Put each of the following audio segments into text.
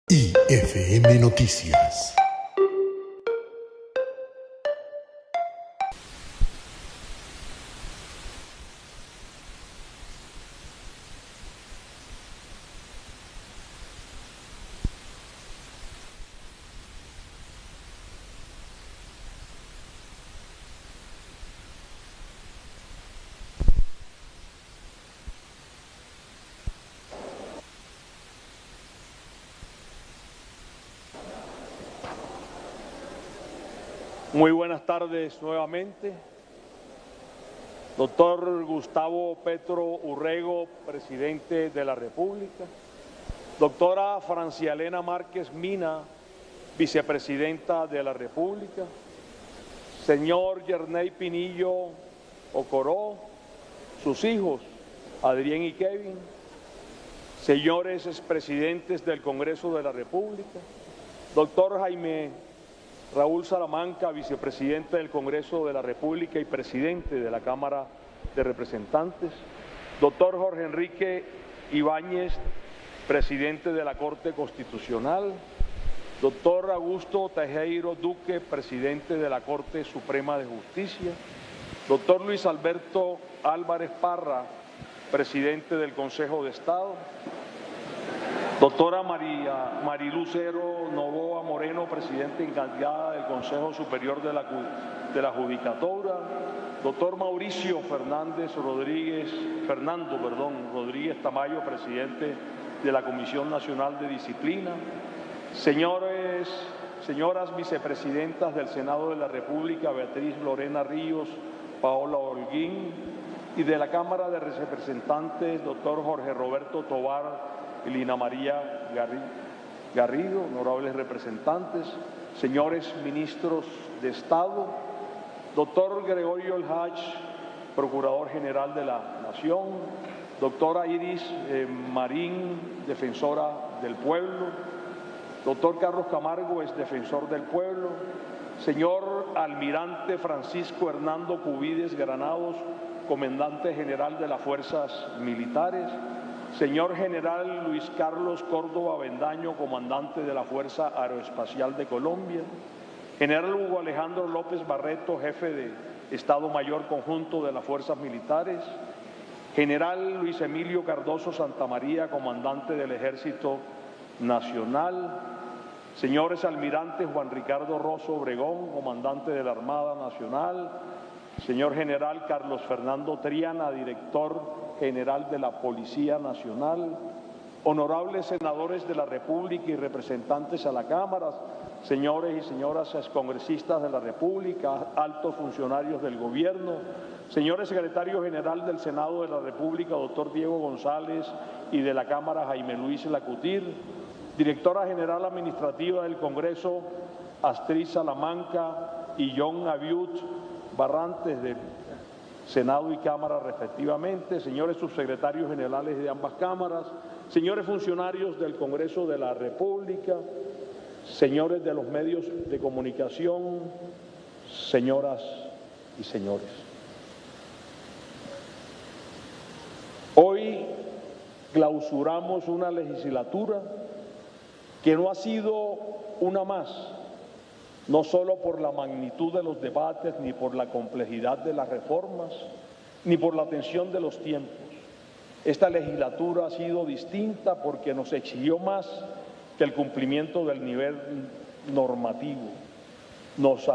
IFM Noticias. Muy buenas tardes nuevamente. Doctor Gustavo Petro Urrego, presidente de la República. Doctora Francia Elena Márquez Mina, vicepresidenta de la República. Señor Yerney Pinillo Ocoró, sus hijos, Adrián y Kevin. Señores expresidentes del Congreso de la República. Doctor Jaime Raúl Salamanca, vicepresidente del Congreso de la República y presidente de la Cámara de Representantes. Doctor Jorge Enrique Ibáñez, presidente de la Corte Constitucional. Doctor Augusto Tejero Duque, presidente de la Corte Suprema de Justicia. Doctor Luis Alberto Álvarez Parra, presidente del Consejo de Estado. Doctora Marilucero Novoa Moreno, presidente encargada del Consejo Superior de la Judicatura. Doctor Mauricio Fernando Rodríguez Tamayo, presidente de la Comisión Nacional de Disciplina. Señoras vicepresidentas del Senado de la República, Beatriz Lorena Ríos, Paola Holguín, y de la Cámara de Representantes, doctor Jorge Roberto Tovar y Lina María Garrido, honorables representantes, señores ministros de Estado, doctor Gregorio El Hach, Procurador General de la Nación, doctora Iris Marín, defensora del pueblo, doctor Carlos Camargo, es defensor del pueblo, señor almirante Francisco Hernando Cubides Granados, comandante general de las Fuerzas Militares, señor general Luis Carlos Córdoba Avendaño, comandante de la Fuerza Aeroespacial de Colombia, general Hugo Alejandro López Barreto, jefe de Estado Mayor Conjunto de las Fuerzas Militares, general Luis Emilio Cardoso Santamaría, comandante del Ejército Nacional, señores almirantes Juan Ricardo Rosso Obregón, comandante de la Armada Nacional, señor general Carlos Fernando Triana, director general de la Policía Nacional, honorables senadores de la República y representantes a la Cámara, señores y señoras excongresistas de la República, altos funcionarios del Gobierno, señores secretario general del Senado de la República, doctor Diego González, y de la Cámara, Jaime Luis Lacutir, directora general administrativa del Congreso, Astrid Salamanca y John Abiud Barrantes, del Senado y Cámara respectivamente, señores subsecretarios generales de ambas cámaras, señores funcionarios del Congreso de la República, señores de los medios de comunicación, señoras y señores. Hoy clausuramos una legislatura que no ha sido una más, no solo por la magnitud de los debates, ni por la complejidad de las reformas, ni por la tensión de los tiempos. Esta legislatura ha sido distinta porque nos exigió más que el cumplimiento del nivel normativo. Nos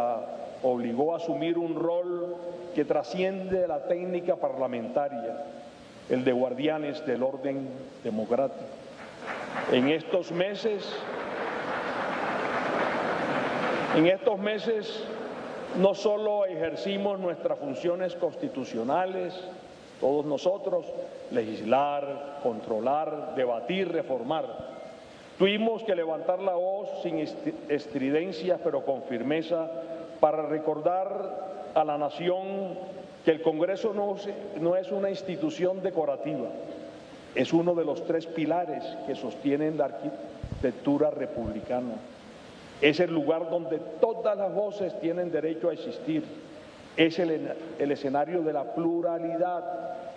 obligó a asumir un rol que trasciende la técnica parlamentaria, el de guardianes del orden democrático. En estos meses no solo ejercimos nuestras funciones constitucionales, todos nosotros, legislar, controlar, debatir, reformar. Tuvimos que levantar la voz sin estridencias, pero con firmeza, para recordar a la nación que el Congreso no es una institución decorativa, es uno de los tres pilares que sostienen la arquitectura republicana. Es el lugar donde todas las voces tienen derecho a existir. Es el escenario de la pluralidad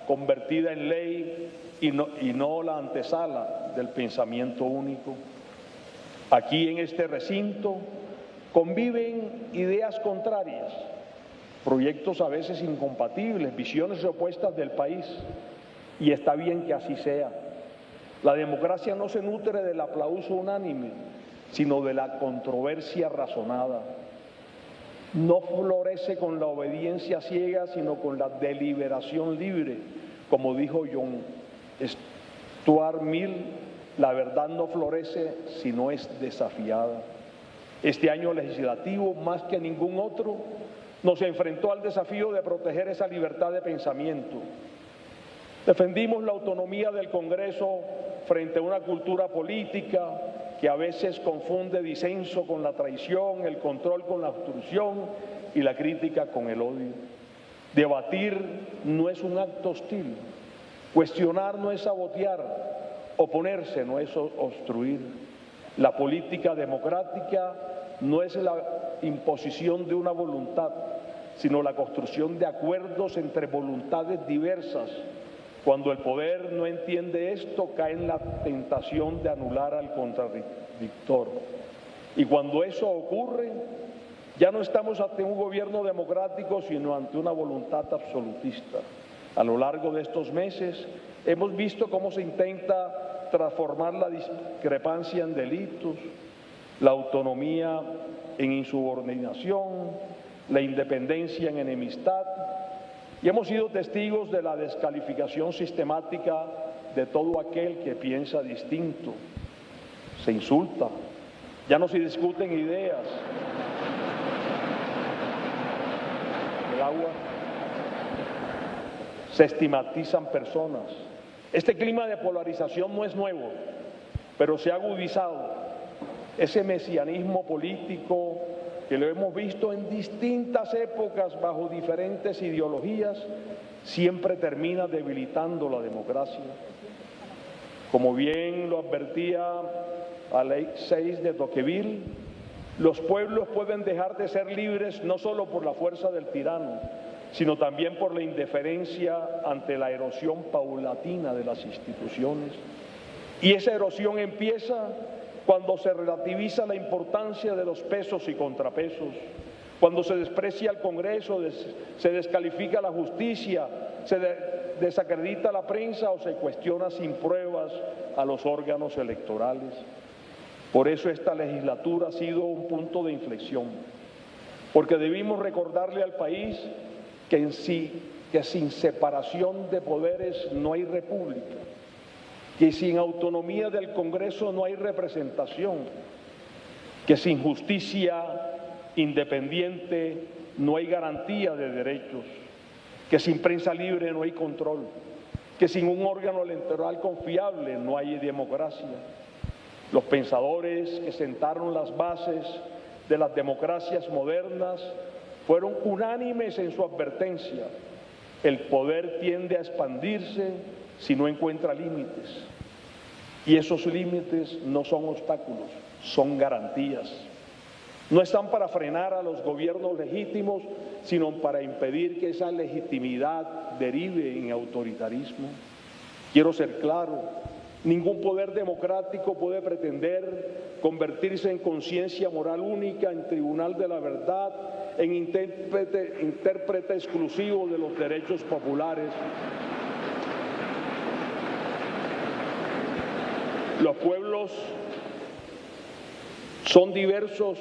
convertida en ley y no la antesala del pensamiento único. Aquí en este recinto conviven ideas contrarias, proyectos a veces incompatibles, visiones opuestas del país, y está bien que así sea. La democracia no se nutre del aplauso unánime, sino de la controversia razonada. No florece con la obediencia ciega, sino con la deliberación libre. Como dijo John Stuart Mill, la verdad no florece si no es desafiada. Este año legislativo, más que ningún otro, nos enfrentó al desafío de proteger esa libertad de pensamiento. Defendimos la autonomía del Congreso frente a una cultura política que a veces confunde disenso con la traición, el control con la obstrucción y la crítica con el odio. Debatir no es un acto hostil, cuestionar no es sabotear, oponerse no es obstruir. La política democrática no es la imposición de una voluntad, sino la construcción de acuerdos entre voluntades diversas. Cuando el poder no entiende esto, cae en la tentación de anular al contradictor. Y cuando eso ocurre, ya no estamos ante un gobierno democrático, sino ante una voluntad absolutista. A lo largo de estos meses hemos visto cómo se intenta transformar la discrepancia en delitos, la autonomía en insubordinación, la independencia en enemistad, y hemos sido testigos de la descalificación sistemática de todo aquel que piensa distinto. Se insulta, ya no se discuten ideas. El agua. Se estigmatizan personas. Este clima de polarización no es nuevo, pero se ha agudizado. Ese mesianismo político que lo hemos visto en distintas épocas bajo diferentes ideologías, siempre termina debilitando la democracia. Como bien lo advertía la Ley 6 de Tocqueville, los pueblos pueden dejar de ser libres no solo por la fuerza del tirano, sino también por la indiferencia ante la erosión paulatina de las instituciones. Y esa erosión empieza cuando se relativiza la importancia de los pesos y contrapesos, cuando se desprecia el Congreso, se descalifica la justicia, se desacredita la prensa o se cuestiona sin pruebas a los órganos electorales. Por eso esta legislatura ha sido un punto de inflexión, porque debimos recordarle al país que sin separación de poderes no hay república, que sin autonomía del Congreso no hay representación, que sin justicia independiente no hay garantía de derechos, que sin prensa libre no hay control, que sin un órgano electoral confiable no hay democracia. Los pensadores que sentaron las bases de las democracias modernas fueron unánimes en su advertencia: el poder tiende a expandirse si no encuentra límites. Y esos límites no son obstáculos, son garantías. No están para frenar a los gobiernos legítimos, sino para impedir que esa legitimidad derive en autoritarismo. Quiero ser claro, ningún poder democrático puede pretender convertirse en conciencia moral única, en tribunal de la verdad, en intérprete exclusivo de los derechos populares. Los pueblos son diversos,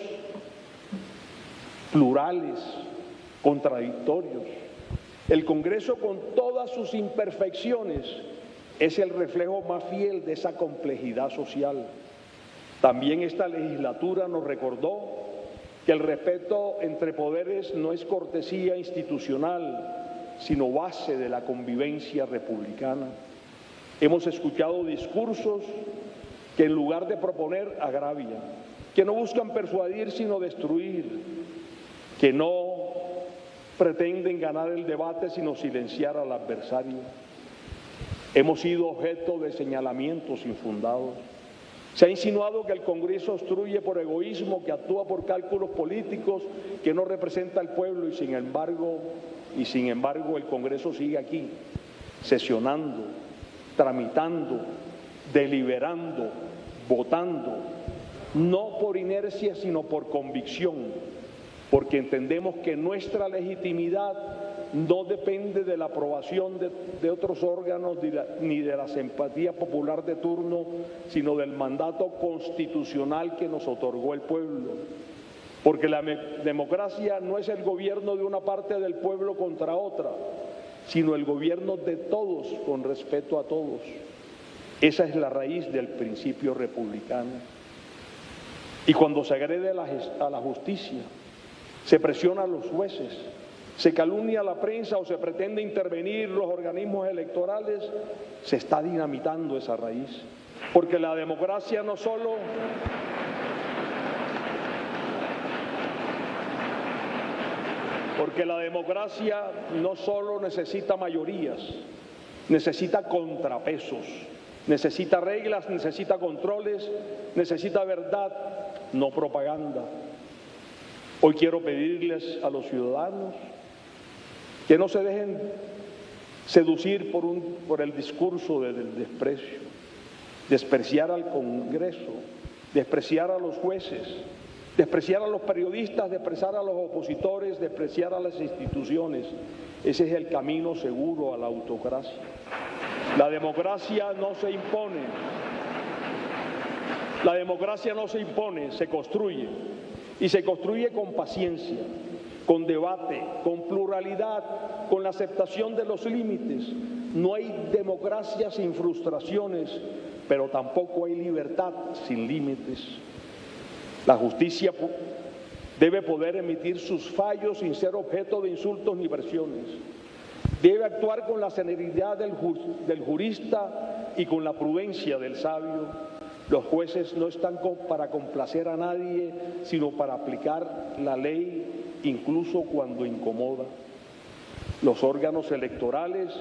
plurales, contradictorios. El Congreso, con todas sus imperfecciones, es el reflejo más fiel de esa complejidad social. También esta legislatura nos recordó que el respeto entre poderes no es cortesía institucional, sino base de la convivencia republicana. Hemos escuchado discursos que en lugar de proponer agravian, que no buscan persuadir sino destruir, que no pretenden ganar el debate sino silenciar al adversario. Hemos sido objeto de señalamientos infundados. Se ha insinuado que el Congreso obstruye por egoísmo, que actúa por cálculos políticos, que no representa al pueblo, y sin embargo el Congreso sigue aquí, sesionando, tramitando, deliberando, votando. no por inercia, sino por convicción, porque entendemos que nuestra legitimidad no depende de la aprobación de otros órganos ni de la simpatía popular de turno, sino del mandato constitucional que nos otorgó el pueblo. Porque la democracia no es el gobierno de una parte del pueblo contra otra, sino el gobierno de todos con respeto a todos. Esa es la raíz del principio republicano. Y cuando se agrede a la justicia, se presiona a los jueces, se calumnia a la prensa o se pretende intervenir los organismos electorales, se está dinamitando esa raíz. Porque la democracia no solo necesita mayorías, necesita contrapesos, necesita reglas, necesita controles, necesita verdad, no propaganda. Hoy quiero pedirles a los ciudadanos que no se dejen seducir por el discurso del desprecio, despreciar al Congreso, despreciar a los jueces, despreciar a los periodistas, despreciar a los opositores, despreciar a las instituciones. Ese es el camino seguro a la autocracia. La democracia no se impone. La democracia no se impone, se construye. Y se construye con paciencia, con debate, con pluralidad, con la aceptación de los límites. No hay democracia sin frustraciones, pero tampoco hay libertad sin límites. La justicia debe poder emitir sus fallos sin ser objeto de insultos ni versiones. Debe actuar con la celeridad del jurista y con la prudencia del sabio. Los jueces no están para complacer a nadie, sino para aplicar la ley, incluso cuando incomoda. Los órganos electorales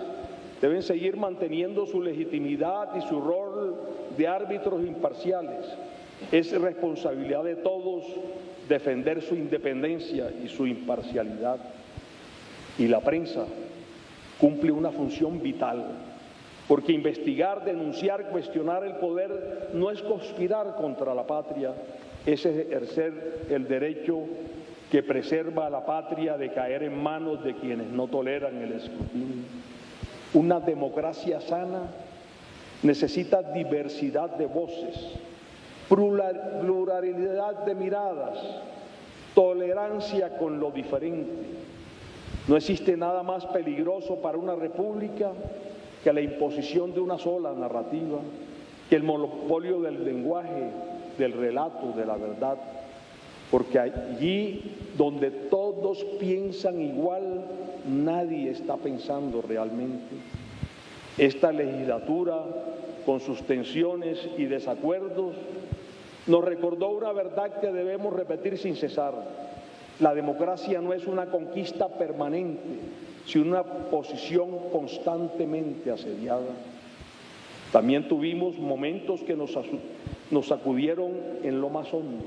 deben seguir manteniendo su legitimidad y su rol de árbitros imparciales. Es responsabilidad de todos defender su independencia y su imparcialidad. Y la prensa cumple una función vital, porque investigar, denunciar, cuestionar el poder no es conspirar contra la patria, es ejercer el derecho que preserva a la patria de caer en manos de quienes no toleran el escrutinio. Una democracia sana necesita diversidad de voces, pluralidad de miradas, tolerancia con lo diferente. No existe nada más peligroso para una república que la imposición de una sola narrativa, que el monopolio del lenguaje, del relato, de la verdad. Porque allí donde todos piensan igual, nadie está pensando realmente. Esta legislatura, con sus tensiones y desacuerdos, nos recordó una verdad que debemos repetir sin cesar. La democracia no es una conquista permanente, sino una posición constantemente asediada. También tuvimos momentos que nos sacudieron en lo más hondo.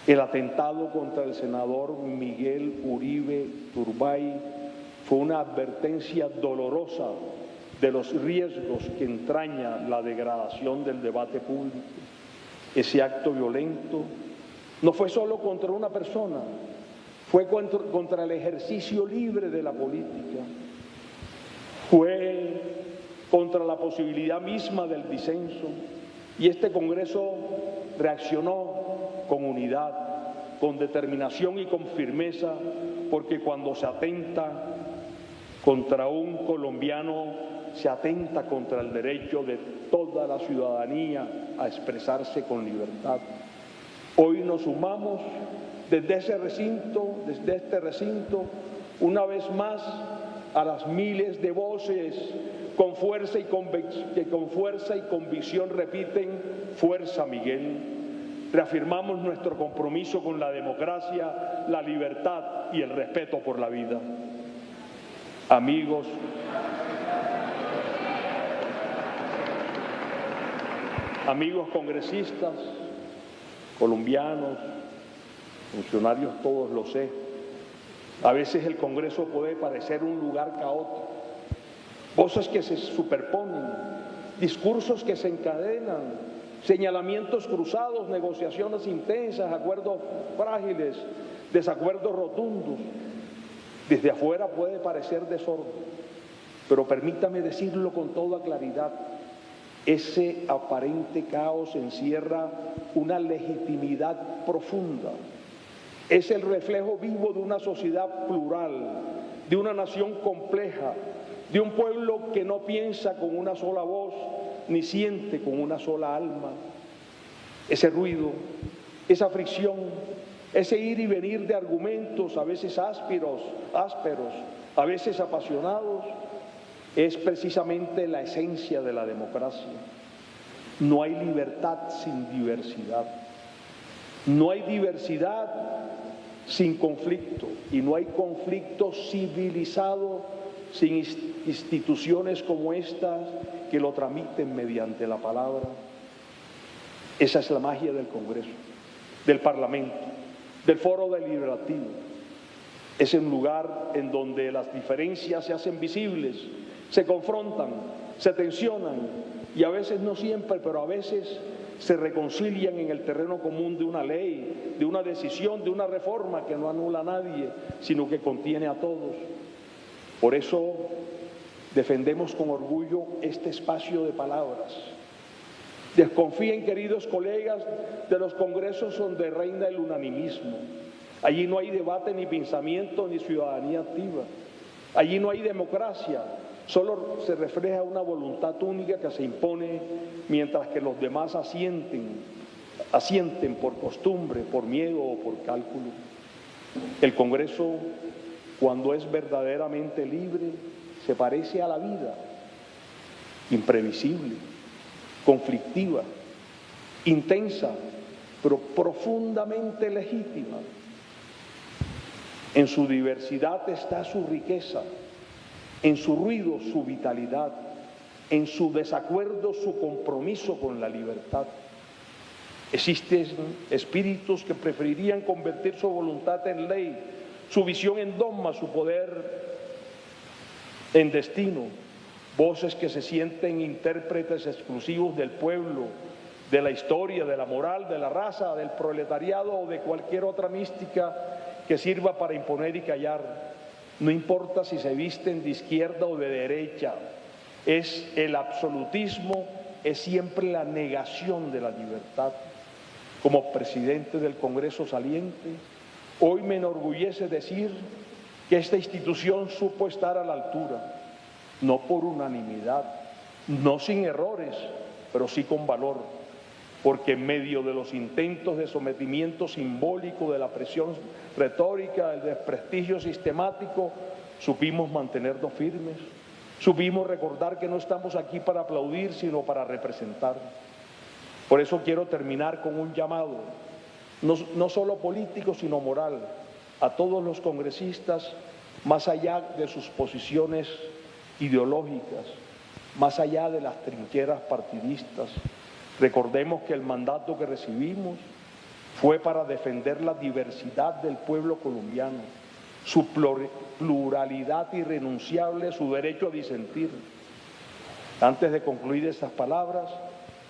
El atentado contra el senador Miguel Uribe Turbay fue una advertencia dolorosa de los riesgos que entraña la degradación del debate público. Ese acto violento no fue solo contra una persona, fue contra el ejercicio libre de la política, fue contra la posibilidad misma del disenso, y este Congreso reaccionó con unidad, con determinación y con firmeza, porque cuando se atenta contra un colombiano, se atenta contra el derecho de toda la ciudadanía a expresarse con libertad. Hoy nos sumamos desde este recinto, una vez más, a las miles de voces que con fuerza y convicción repiten: ¡Fuerza, Miguel! Reafirmamos nuestro compromiso con la democracia, la libertad y el respeto por la vida. Amigos congresistas, colombianos, funcionarios todos, lo sé, a veces el Congreso puede parecer un lugar caótico, voces que se superponen, discursos que se encadenan, señalamientos cruzados, negociaciones intensas, acuerdos frágiles, desacuerdos rotundos. Desde afuera puede parecer desorden, pero permítame decirlo con toda claridad, ese aparente caos encierra una legitimidad profunda. Es el reflejo vivo de una sociedad plural, de una nación compleja, de un pueblo que no piensa con una sola voz, ni siente con una sola alma. Ese ruido, esa fricción, ese ir y venir de argumentos, a veces ásperos, a veces apasionados, es precisamente la esencia de la democracia. No hay libertad sin diversidad. No hay diversidad sin conflicto y no hay conflicto civilizado sin instituciones como estas que lo tramiten mediante la palabra. Esa es la magia del Congreso, del Parlamento, del Foro Deliberativo. Es un lugar en donde las diferencias se hacen visibles, se confrontan, se tensionan y a veces, no siempre, pero a veces se reconcilian en el terreno común de una ley, de una decisión, de una reforma que no anula a nadie, sino que contiene a todos. Por eso defendemos con orgullo este espacio de palabras. Desconfíen, queridos colegas, de los congresos donde reina el unanimismo. Allí no hay debate, ni pensamiento, ni ciudadanía activa. Allí no hay democracia. Solo se refleja una voluntad única que se impone, mientras que los demás asienten por costumbre, por miedo o por cálculo. El Congreso, cuando es verdaderamente libre, se parece a la vida, imprevisible, conflictiva, intensa, pero profundamente legítima. En su diversidad está su riqueza, en su ruido su vitalidad, en su desacuerdo su compromiso con la libertad. Existen espíritus que preferirían convertir su voluntad en ley, su visión en dogma, su poder en destino. Voces que se sienten intérpretes exclusivos del pueblo, de la historia, de la moral, de la raza, del proletariado o de cualquier otra mística que sirva para imponer y callar. No importa si se visten de izquierda o de derecha, es el absolutismo, es siempre la negación de la libertad. Como presidente del Congreso saliente, hoy me enorgullece decir que esta institución supo estar a la altura, no por unanimidad, no sin errores, pero sí con valor, porque en medio de los intentos de sometimiento simbólico, de la presión retórica, del desprestigio sistemático, supimos mantenernos firmes, supimos recordar que no estamos aquí para aplaudir, sino para representar. Por eso quiero terminar con un llamado, no solo político, sino moral, a todos los congresistas, más allá de sus posiciones ideológicas, más allá de las trincheras partidistas. Recordemos que el mandato que recibimos fue para defender la diversidad del pueblo colombiano, su pluralidad irrenunciable, su derecho a disentir. Antes de concluir estas palabras,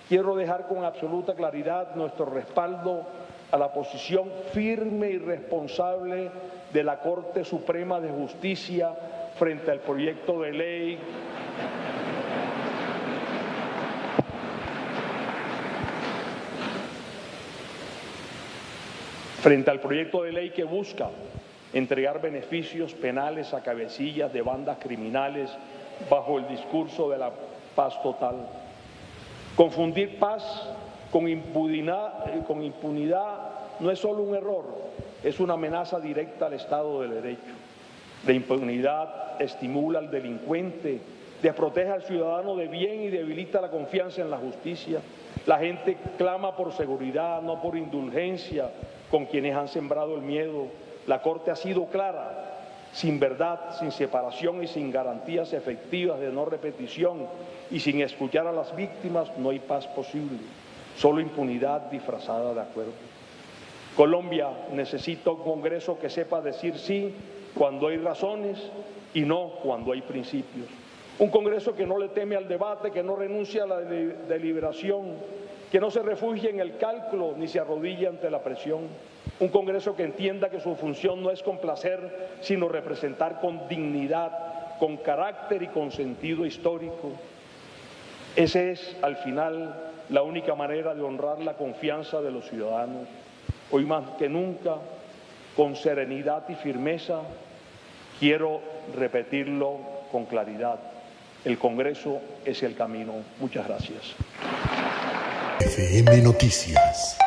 quiero dejar con absoluta claridad nuestro respaldo a la posición firme y responsable de la Corte Suprema de Justicia frente al proyecto de ley que busca entregar beneficios penales a cabecillas de bandas criminales bajo el discurso de la paz total. Confundir paz con impunidad no es solo un error, es una amenaza directa al Estado de Derecho. La impunidad estimula al delincuente, desprotege al ciudadano de bien y debilita la confianza en la justicia. La gente clama por seguridad, no por indulgencia con quienes han sembrado el miedo. La Corte ha sido clara: sin verdad, sin separación y sin garantías efectivas de no repetición y sin escuchar a las víctimas no hay paz posible, solo impunidad disfrazada de acuerdo. Colombia necesita un Congreso que sepa decir sí cuando hay razones y no cuando hay principios. Un Congreso que no le teme al debate, que no renuncia a la deliberación, que no se refugie en el cálculo ni se arrodille ante la presión. Un Congreso que entienda que su función no es complacer, sino representar con dignidad, con carácter y con sentido histórico. Esa es, al final, la única manera de honrar la confianza de los ciudadanos. Hoy más que nunca, con serenidad y firmeza, quiero repetirlo con claridad. El Congreso es el camino. Muchas gracias. FM Noticias.